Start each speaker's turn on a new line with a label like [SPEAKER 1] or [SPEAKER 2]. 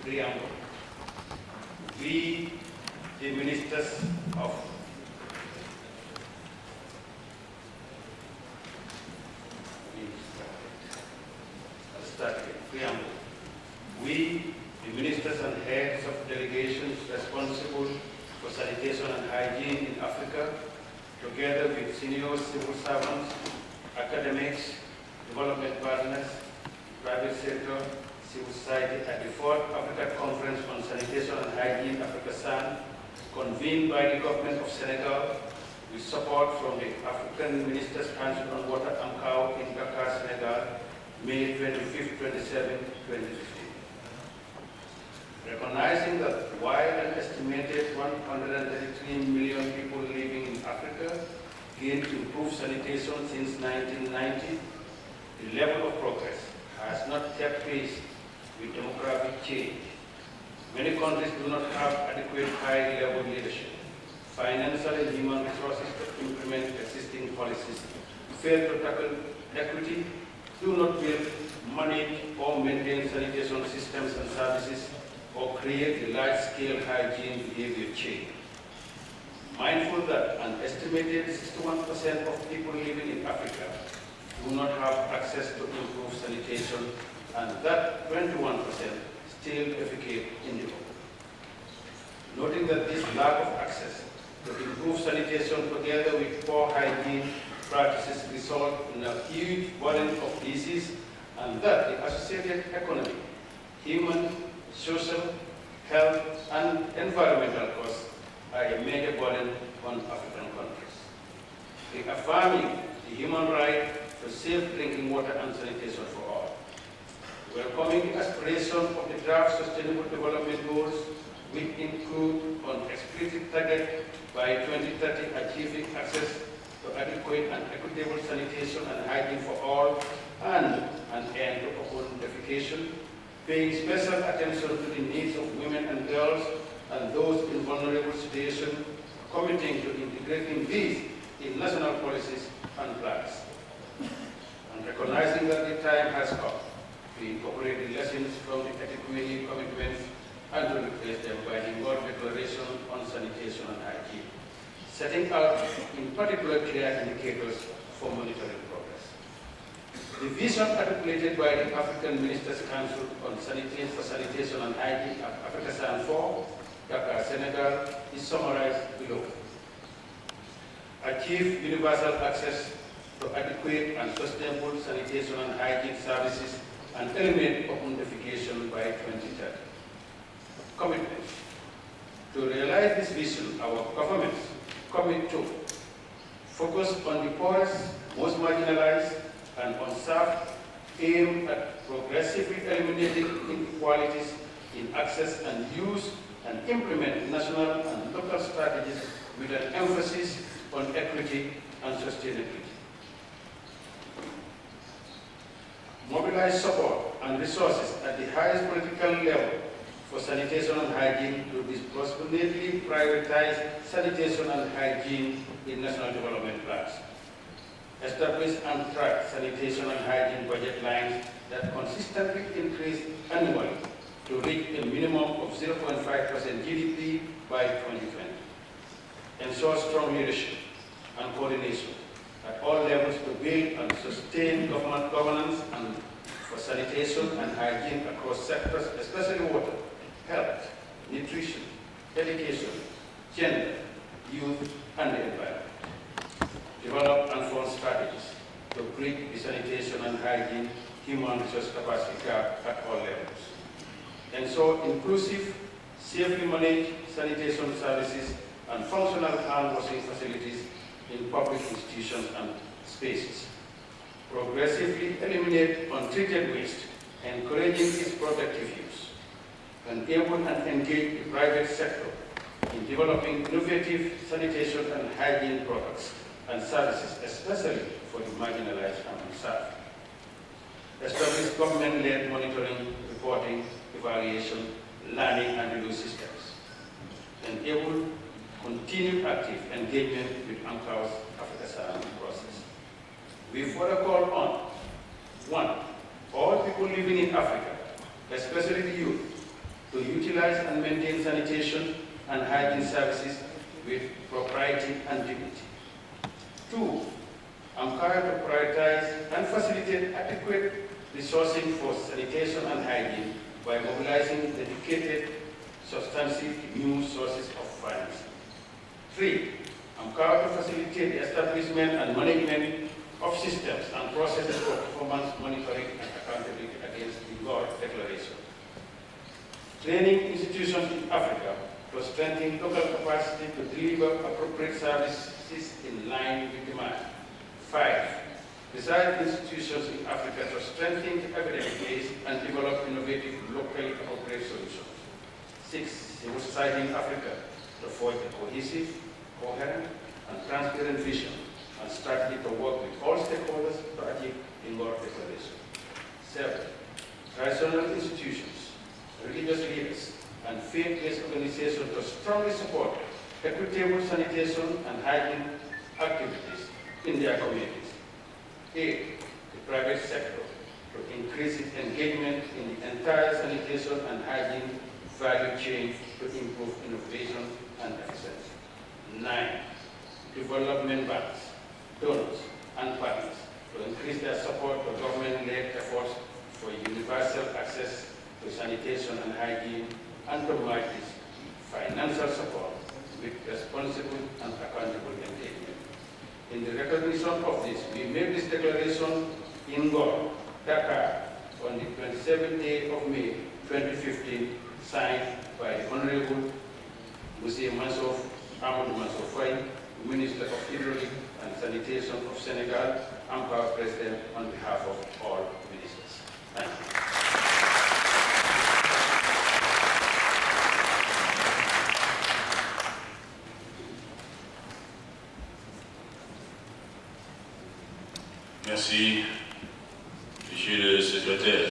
[SPEAKER 1] preamble. We, the ministers of preamble. We, the ministers and heads of delegations responsible for sanitation and hygiene in Africa, together with senior civil servants, academics, development partners, private sector, civil society at the 4th Africa Conference on Sanitation and Hygiene, Africa SAN, convened by the government of Senegal with support from the African Ministers' Council on Water AMCOW in Dakar, Senegal, May 25, 27, 2015. Recognizing that while an estimated 133 million people living in Africa gained improved sanitation since 1990, the level of progress has not kept pace with demographic change. Many countries do not have adequate high-level leadership, financial and human resources to implement existing policies, fail to tackle equity, do not build, manage, or maintain sanitation systems and services, or create a large-scale hygiene behavior change. Mindful that an estimated 61% of people living in Africa do not have access to improved sanitation, and that 21% still defecate in the home. Noting that this lack of access to improved sanitation together with poor hygiene practices result in a huge burden of disease, and that the associated economic, human, social, health, and environmental costs are a major burden on African countries. Reaffirming the human right to safe drinking water and sanitation for all. Welcoming the aspiration of the draft Sustainable Development Goals, which include an explicit target by 2030 achieving access to adequate and equitable sanitation and hygiene for all, and an end to open defecation, paying special attention to the needs of women and girls and those in vulnerable situations, committing to integrating these in national policies and plans, and recognizing that the time has come to incorporate the lessons from the Executive commitments and to replace them by the Ngor Declaration on Sanitation and Hygiene, setting out in particular clear indicators for monitoring progress. The vision articulated by the African Ministers' Council on Sanitation and Hygiene at Africa SAN 4, Dakar, Senegal, is summarized below. Achieve universal access to adequate and sustainable sanitation and hygiene services and eliminate open defecation by 2030. Commitment. To realize this vision, our governments commit to focus on the poorest, most marginalized, and unserved, aim at progressively eliminating inequalities in access and use, and implement national and local strategies with an emphasis on equity and sustainability. Mobilize support and resources at the highest political level for sanitation and hygiene to disproportionately prioritize sanitation and hygiene in national development plans. Establish and track sanitation and hygiene budget lines that consistently increase annually to reach a minimum of 0.5% GDP by 2020. Ensure strong leadership and coordination at all levels to build and sustain government governance and for sanitation and hygiene across sectors, especially water, health, nutrition, education, gender, youth, and the environment. Develop and fund strategies to bridge the sanitation and hygiene human resource capacity gap at all levels. Ensure inclusive, safely managed sanitation services and functional hand washing facilities in public institutions and spaces. Progressively eliminate untreated waste, encouraging its productive use. Enable and engage the private sector in developing innovative sanitation and hygiene products and services, especially for the marginalized and unserved. Establish government-led monitoring, reporting, evaluation, learning, and review systems. Enable continued active engagement with AMCOW's Africa SAN process. We further call on, 1, all people living in Africa, especially the youth, to utilize and maintain sanitation and hygiene services with propriety and dignity. 2. AMCOW to prioritize and facilitate adequate resourcing for sanitation and hygiene by mobilizing dedicated, substantive new sources of financing. 3. AMCOW to facilitate the establishment and management of systems and processes for performance monitoring and accountability against the Ngor Declaration. Training institutions in Africa to strengthen local capacity to deliver appropriate services in line with demand. 5. Design institutions in Africa to strengthen the evidence base and develop innovative, locally appropriate solutions. 6. Civil society in Africa to forge a cohesive, coherent, and transparent vision and strategy to work with all stakeholders to achieve the Ngor Declaration. 7. Traditional institutions, religious leaders, and faith-based organizations to strongly support equitable sanitation and hygiene activities in their communities. 8. The private sector to increase its engagement in the entire sanitation and hygiene value chain to improve innovation and efficiency. 9. Development banks, donors, and partners to increase their support for government-led efforts for universal access to sanitation and hygiene and to match this financial support with responsible and accountable engagement. In the recognition of this, we made this declaration in Ngor, Dakar, on the 27th day of May 2015, signed by the Honorable Monsieur Amadou Mansour Faye, Minister of Hydraulic and Sanitation of Senegal, AMCOW President, on behalf of all ministers. Thank you.
[SPEAKER 2] Merci, Monsieur le Secrétaire.